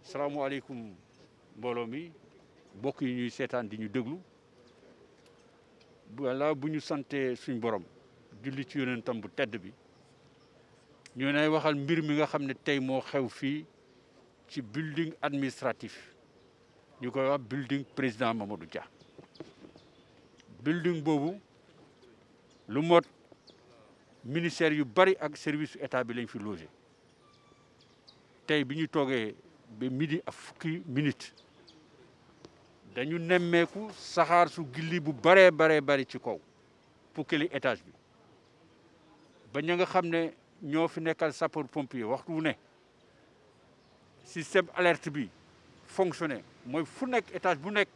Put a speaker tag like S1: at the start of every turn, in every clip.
S1: salaamaaleykum mbooloo mi mbokk yi ñuy seetaan di ñu déglu wala bu ñu sante suñ borom julli ci yonentam bu tedd bi ñu nay waxal mbir mi nga xam ne tey moo xew fii ci building administratif ñu koy wax building président Mamadou Dia building boobu lu mot ministère yu bari ak service état bi lañ fi logé tey bi ñu toogee ba midi ak fukki minute dañu nemmeeku saxaar su gilli bu baree bari ci kaw fukkeeli étage bi ba ña nga xam ne ñoo fi nekkal sapeur pompier waxtu wu ne système alerte bi fonctionné mooy fu nekk étage bu nekk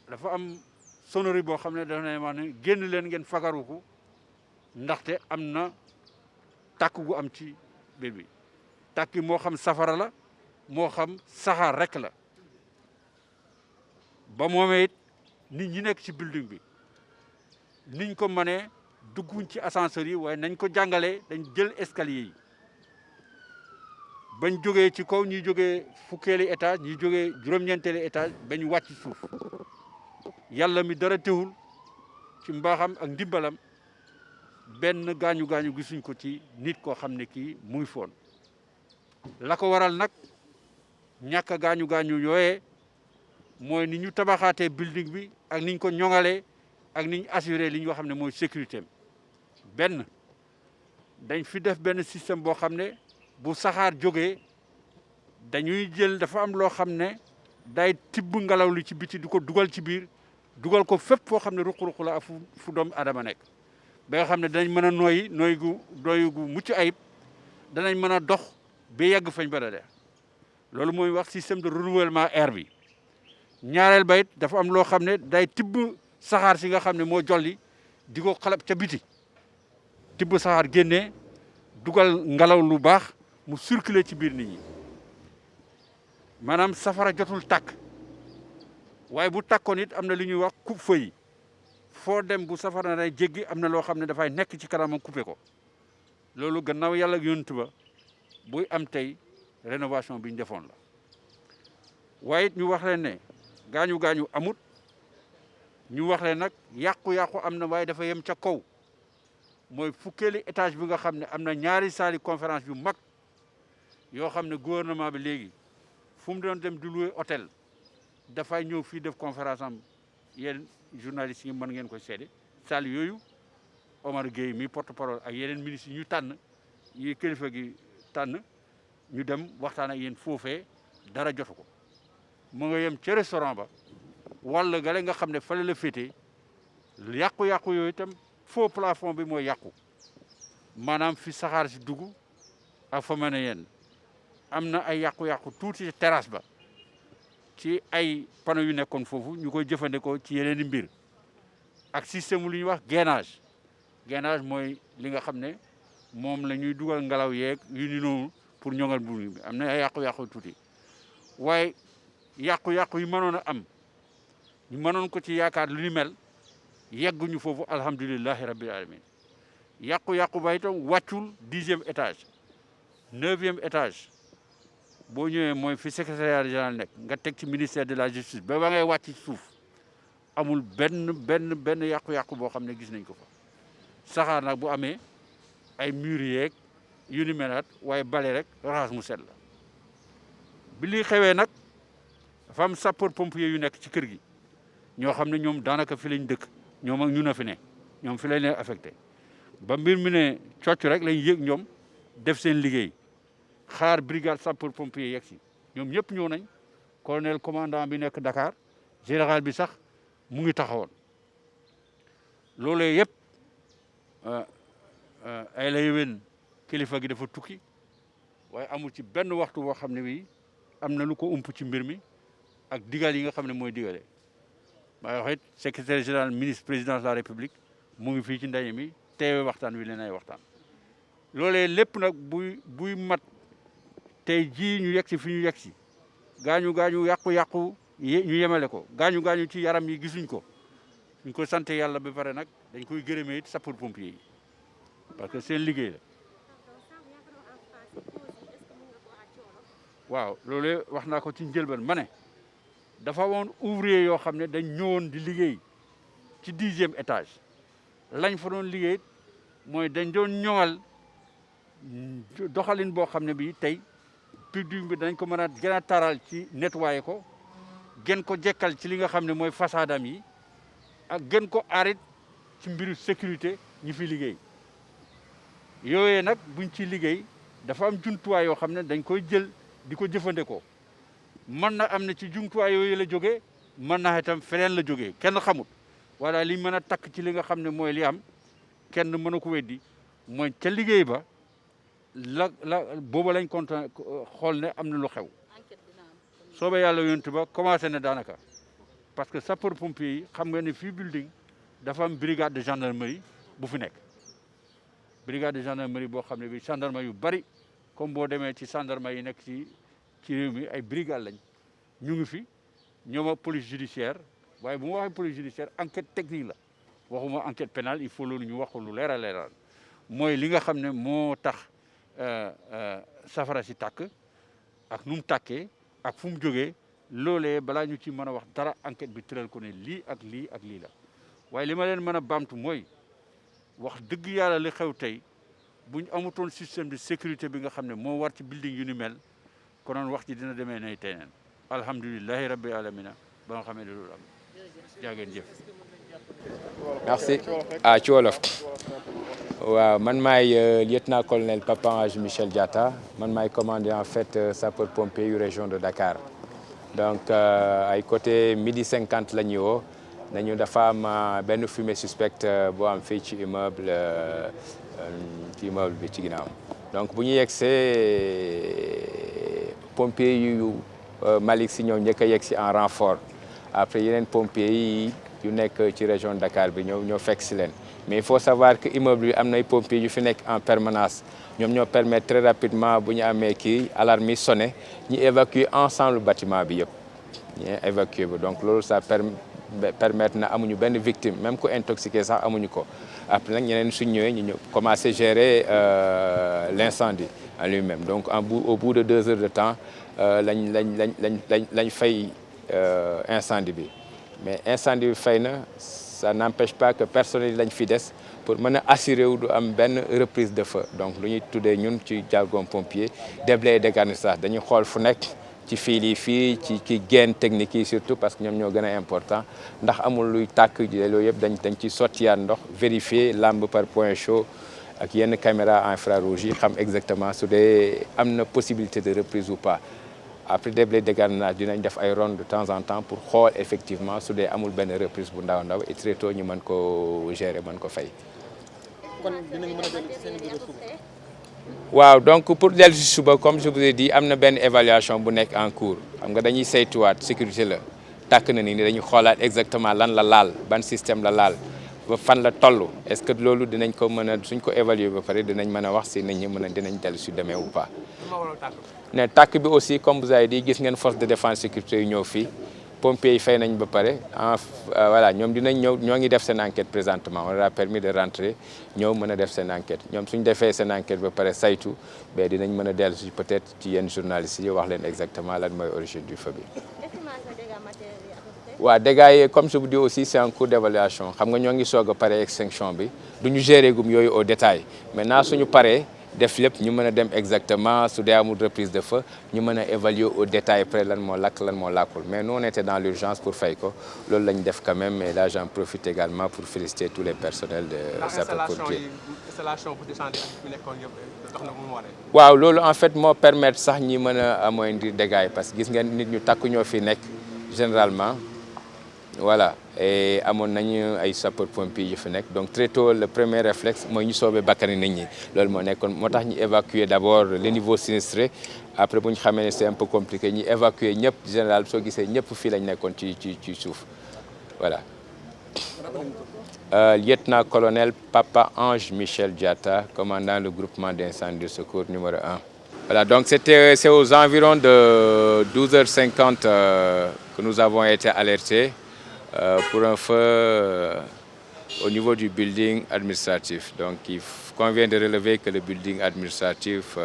S1: dafa am sonnerie boo xam ne dafa ne wax ne génn leen ngeen fagaru ko ndaxte am na tàkk gu am ci biir bi tàkk yi moo xam safara la moo xam saxaar rek la ba moomee it nit ñi nekk ci building bi niñ ko mënee dugguñ ci ascenseur yi waaye nañ ko jàngalee dañ jël escalier yi bañ jógee ci kaw ñuy jógee fukkeeli étage ñuy jógee juróom-ñeenteeli étage bañ wàcc suuf yàlla mi dara teewul ci mbaaxam ak ndimbalam benn gaañu gisuñ ko ci nit koo xam ne kii muy foon la ko waral nag ñàkk a gaañu yooyee mooy ni ñu tabaxaatee building bi ak niñ ko ñoŋalee ak niñ assuré li ñu xam ne mooy sécurité am benn dañ fi def benn système boo xam ne bu saxaar jógee dañuy jël dafa am loo xam ne day tibb ngelaw li ci biti du ko dugal ci biir dugal ko fépp foo xam ne ruq-ruq la fu doomu aadama nekk ba nga xam ne danañ mën a nooyi gu mucc ayib danañ mën a dox ba yegg fañ ba dee loolu mooy wax système de renouvellement air bi ñaareel ba it dafa am loo xam ne day tibb saxaar si nga xam ne moo jolli di ko xalab ca biti tibb saxaar génnee dugal ngelaw lu baax mu circuler ci biir nit ñi maanaam safara jotul tàkk waaye bu tàkkoon it am na lu ñuy wax coupe-feu yi foo dem bu safara na jéggi am na loo xam ne dafay nekk ci kanamam coupé ko loolu gannaaw yàlla yonent ba buy am tey rénovation bi ñu defoon la waaye it ñu wax leen ne gaañu amut ñu wax leen nag yàqu-yàqu am na waaye dafa yem ca kaw mooy fukkeeli étage bi nga xam ne am na ñaari saali conférence yu mag yoo xam ne gouvernement bi léegi fu mu doon dem di louer hôtel dafay ñëw fii def conférence am yéen journalistes yi mën ngeen ko seede saali yooyu Omar Gueye mi porte parole ak yeneen ministres yi ñu tànn yi kilifa gi tànn ñu dem waxtaan ak yéen foofee dara jotu ko mu nga yem ca restaurant ba walla gale nga xam ne fale la féetee yàqu-yàqu yooyu itam faux plafond bi mooy yàqu maanaam fi saxaar si dugg ak fa mën a yenn am na ay yàqu-yàqu tuuti terrasse ba ci ay panneaux yu nekkoon foofu ñu koy jëfandikoo ci yeneen i mbir ak système lu ñuy wax gainage mooy li nga xam ne moom la ñuy dugal ngelaw yeeg yu ni noonu pour ñoŋal buum bi am na ay yàqu-yàqu tuuti waaye yàqu-yàqu yi mënoon a am ñu mënoon ko ci yaakaar lu ni mel yegguñu foofu alhamdulilahi rabbil alamin yàqu-yàqu ba itam wàccul 10e étage 9e étage boo ñëwee mooy fi secrétariat général nekk nga teg ci ministère de la justice ba ngay wàcc suuf amul benn yàqu-yàqu boo xam ne gis nañ ko fa saxaar nag bu amee ay mur yeeg yu ni melaat waaye bale rek raxas mu set la bi li xewee nag dafa am sapeur pompier yu nekk ci kër gi ñoo xam ne ñoom daanaka fi lañ dëkk ñoom ak ñu na fi ne ñoom fi lañ leen affecté ba mbir mi ne cocc rek lañ yëg ñoom def seen liggéey xaar brigade sapeur pompier yegg si ñoom ñëpp ñëw nañ colonel commandant bi nekk Dakar général bi sax mu ngi taxawoon loolee yëpp ay la yéwén kilifa gi dafa tukki waaye amul ci benn waxtu boo xam ne bii am na lu ko ump ci mbir mi ak digal yi nga xam ne mooy digale may wax it secrétaire général ministre président de la république mu ngi fii ci ndaje mi teewe waxtaan wi leen ay waxtaan loolee lépp nag buy mat tey jii ñu yegg si fi ñu yegg si gaañu yàqu-yàqu ñu yemale ko gaañu ci yaram yi gisuñ ko suñ ko sant yàlla ba pare nag dañ koy gërëmee it sapeur pompier yi parce que seen liggéey la waaw loolu wax naa ko ci njëlbeen ma ne dafa woon ouvrier yoo xam ne dañ ñëwoon di liggéey ci 10e étage lañ fa doon liggéey mooy dañ doon ñoŋal doxalin boo xam ne bii tey building bi dañ ko mën a gën a taral ci nettoyer ko gën ko jekkal ci li nga xam ne mooy façadam yi ak gën ko arit ci mbiru sécurité ñi fi liggéey yooyee nag buñ ci liggéey dafa am jumtuwaay yoo xam ne dañ koy jël di ko jëfandikoo mën na am na ci jumtuwaay yooyu la jógee mën na itam feneen la jógee kenn xamut wala li mën a takk ci li nga xam ne mooy li am kenn mënu ko weddi mooy ca liggéey ba la booba lañ kontaan xool ne am na lu xew soobee yàlla yonent ba commencé na daanaka parce que sapeur pompier yi xam nga ne fii building dafa am brigade de gendarmerie bu fi nekk brigade de gendarmerie boo xam ne bi gendarme yu bari comme boo demee ci gendarme yi nekk ci réew mi ay brigade lañ ñu ngi fi ñoom ak police judiciaire waaye bu ma waxee police judiciaire enquête technique la waxuma enquête pénale il faut loolu ñu wax lu leer a leeral mooy li nga xam ne moo tax safara si tàkk ak nu mu tàkkee ak fu mu jógee loolee balaa ñu ci mën a wax dara enquête bi tëral ko ne lii ak lii ak lii la waaye li ma leen mën a baamtu mooy wax dëgg yàlla li xew tey bu ñu amutoon système de sécurité bi nga xam ne moo war ci building yu ni mel konoon wax ci dina demee nay tey neen alhamdulilahi rabbi alamina ba nga xamee ne loolu am jaageen jëf.
S2: merci ci wolof waaw man maay lieutenant colonel Papa Ange Michel Diatta man maay commandé en fait sapeur pompier yu région de Dakar donc ay côté 12h50 la ñu woo nañu dafa am benn fumée suspecte boo am fii ci immeuble bi ci ginnaaw donc bu ñu yegsee pompier yu Malick Sy ñëw njëkk a yegsi en renfort après yeneen pompiers yi yu nekk ci région de Dakar bi ñoo fekk si leen mais il faut savoir que immeuble bi am nay pompiers yu fi nekk en permanence ñoom ñoo permettre très rapidement bu ñu amee kii alarme yi sonné ñu évacuer ensemble bâtiment bi yëpp ñu évacuer bi donc loolu ça permettre na amuñu benn victime même ku intoxiqué sax amuñu ko après nag ñeneen suñ ñëwee ñu commencé gérer l'incendie en lui-même donc au bout de 2 heures de temps lañ fay incendie bi mais incendie bi fay na ça n'empêche pas que personnel yi lañ fi des pour mën a assurer wu du am benn reprise de feu donc lu ñuy tuddee ñun ci jargon pompier déblayer et dégarnissage dañuy xool fu nekk ci fil yi fii ci gaine technique yi surtout parce que ñoom ñoo gën a important ndax amul luy tàkk loolu yëpp dañ ci sottiyaat ndox vérifier lampe par point chaud ak yenn caméra infrarouge yi xam exactement su dee am na possibilité de reprise ou pas après déblayer dégarnissage dinañ def ay ronde de temps en temps pour xool effectivement su dee amul benn reprise bu ndaw et très tôt ñu mën ko gérer mën ko fay.
S3: kon dinañ mën a dellu ci seen bureau suba.
S2: waaw donc pour dellu si suba comme je vous ai dit am na benn évaluation bu nekk en cours xam nga dañuy saytuwaat sécurité la tàkk na ni dañuy xoolaat exactement lan la laal ban système la laal ba fan la toll est-ce que loolu dinañ ko mën a suñ ko évaluer ba pare dinañ mën a wax si nit ñi dinañ dellu si demee ou pas. ne tàkk bi aussi comme vous avez dit gis ngeen force de défense sécurité yu ñëw fii pompiers yi fay nañ ba pare voilà ñoom dinañ ñëw ñoo ngi def seen enquête présentement on leur a permis de rentrer ñëw mën a def seen enquête ñoom suñ defee seen enquête ba pare saytu mais dinañ mën a dellu si peut-être ci yenn journalistes yi wax leen exactement lan mooy origine du feu bi. waaw dégâts yi comme je vous dis aussi c'est en cours d'évaluation xam nga ñoo ngi soog a pare extinction bi du ñu gérer gum yooyu au détail maintenant suñu paree def lépp ñu mën a dem exactement su dee amul reprise de feu ñu mën a évaluer au détail près lan moo lakk lan moo lakkul mais nous on était dans l'urgence pour fay ko loolu lañ def quand même et là j'en profite également pour féliciter tous les personnels de sapeurs-pompiers. waaw loolu en fait moo permettre sax ñi mën a amoindrir dégâts yi parce que gis ngeen nit ñu takku ñoo fi nekk généralement voilà et amoon nañu ay sapeurs-pompiers yu fi nekk donc très tôt le premier réflexe mooy ñu sauver bakkani nit ñi loolu moo nekkoon moo tax ñu évacuer d'abord les niveaux sinistrés après bu ñu xamee ne c'est un peu compliqué ñu évacuer ñëpp général soo gisee ñëpp fii lañ nekkoon ci suuf voilà. Lieutenant colonel Papa Ange Michel Diatta, commandant le groupement d'incendie de secours numéro 1. Voilà, donc c'est aux environs de 12h50 que nous avons été alertés pour un feu au niveau du building administratif. Donc il convient de relever que le building administratif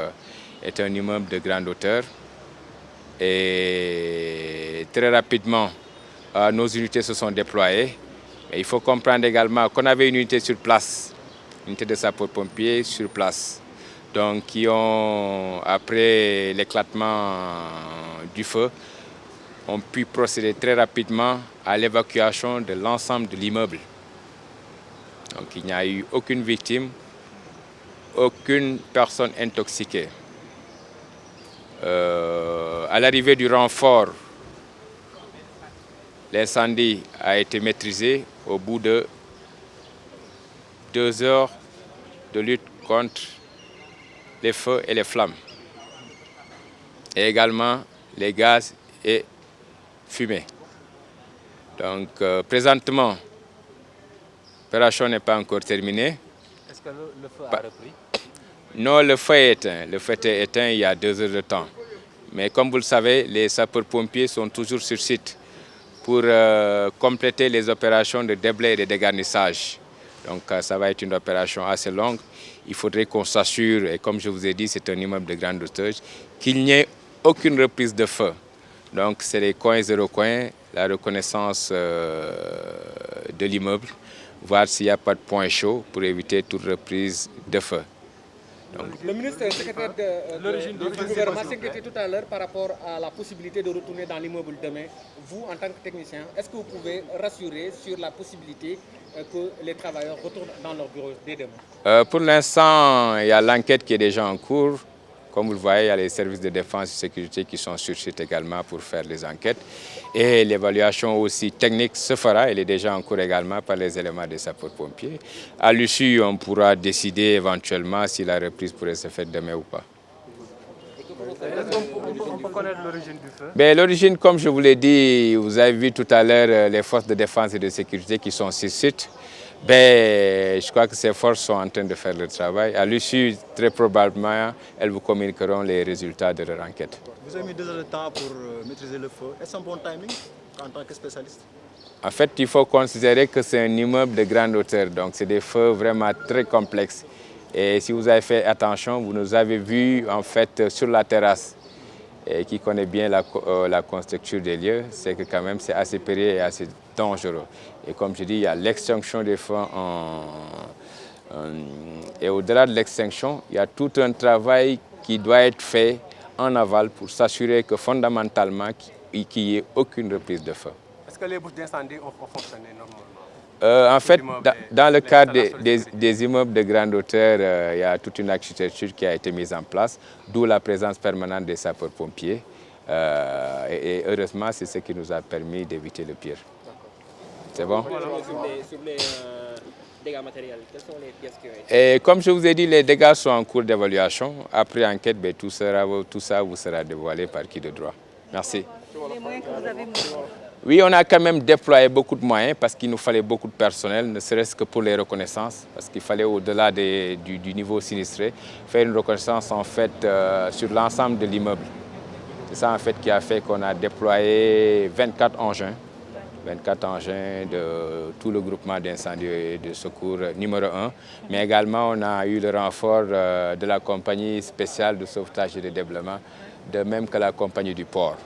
S2: est un immeuble de grande hauteur Et très rapidement, nos unités se sont déployées. Et il faut comprendre également qu'on avait une unité sur place, une unité de sapeurs-pompiers sur place. Donc, qui ont, après l'éclatement du feu, ont pu procéder très rapidement à l'évacuation de l'ensemble de l'immeuble. Donc, il n'y a eu aucune victime, aucune personne intoxiquée. À l'arrivée du renfort, l'incendie a été maîtrisé au bout de 2 heures de lutte contre les feux et les flammes. Et également les gaz et fumée. Donc présentement, l'opération n'est pas encore terminée.
S3: Est-ce que le feu a repris?
S2: Non, le feu est éteint. Le feu était éteint il y a 2 heures de temps. Mais comme vous le savez, les sapeurs-pompiers sont toujours sur site pour compléter les opérations de déblai et de dégarnissage. Donc ça va être une opération assez longue. Il faudrait qu'on s'assure, et comme je vous ai dit, c'est un immeuble de grande hauteur, qu'il n'y ait aucune reprise de feu. Donc c'est les coins zéro coin, la reconnaissance de l'immeuble, voir s'il n'y a pas de point chaud pour éviter toute reprise de feu.
S3: Donc, le ministre secrétaire du gouvernement s'inquiétait tout à l'heure par rapport à la possibilité de retourner dans l'immeuble demain. Vous, en tant que technicien, est-ce que vous pouvez rassurer sur la possibilité que les travailleurs retournent dans leur bureau dès demain?
S2: Pour l'instant, il y a l'enquête qui est déjà en cours. Comme vous le voyez, il y a les services de défense et de sécurité qui sont sur site également pour faire les enquêtes. Et l'évaluation aussi technique se fera, elle est déjà en cours également par les éléments des sapeurs-pompiers. À l'issue, on pourra décider éventuellement si la reprise pourrait se faire demain ou pas.
S3: Est-ce qu'on peut connaître l'origine du feu?
S2: L'origine, comme je vous l'ai dit, vous avez vu tout à l'heure les forces de défense et de sécurité qui sont sur site. Je crois que ces forces sont en train de faire le travail. À l'issue, très probablement, elles vous communiqueront les résultats de leur enquête.
S4: Vous avez mis 2 heures de temps pour maîtriser le feu. Est-ce un bon timing en tant que spécialiste?
S2: En fait, il faut considérer que c'est un immeuble de grande hauteur, donc c'est des feux vraiment très complexes. Et si vous avez fait attention, vous nous avez vus en fait sur la terrasse. Et qui connaît bien la construction des lieux, c'est que quand même c'est assez périlleux et assez dangereux. Et comme je dis, il y a l'extinction des feux et au-delà de l'extinction, il y a tout un travail qui doit être fait en aval pour s'assurer que fondamentalement, qu'il n'y ait aucune reprise de feu.
S3: Est-ce que les bouches d'incendie ont fonctionné normalement?
S2: En fait, dans le cadre des immeubles de grande hauteur, il y a toute une architecture qui a été mise en place, d'où la présence permanente des sapeurs-pompiers. Et heureusement, c'est ce qui nous a permis d'éviter le pire. C'est bon?
S5: Sur les dégâts matériels, quelles sont les pièces qui ont
S2: Et
S5: été...
S2: comme je vous ai dit, les dégâts sont en cours d'évaluation. Après enquête, tout ça vous sera dévoilé par qui de droit. Merci.
S6: Les moyens que vous avez mis.
S2: Oui, on a quand même déployé beaucoup de moyens parce qu'il nous fallait beaucoup de personnel, ne serait-ce que pour les reconnaissances, parce qu'il fallait au-delà du niveau sinistré, faire une reconnaissance en fait sur l'ensemble de l'immeuble. C'est ça en fait qui a fait qu'on a déployé 24 engins. 24 engins de tout le groupement d'incendie et de secours numéro 1. Mais également, on a eu le renfort de la compagnie spéciale de sauvetage et de déblaiement, de même que la compagnie du port.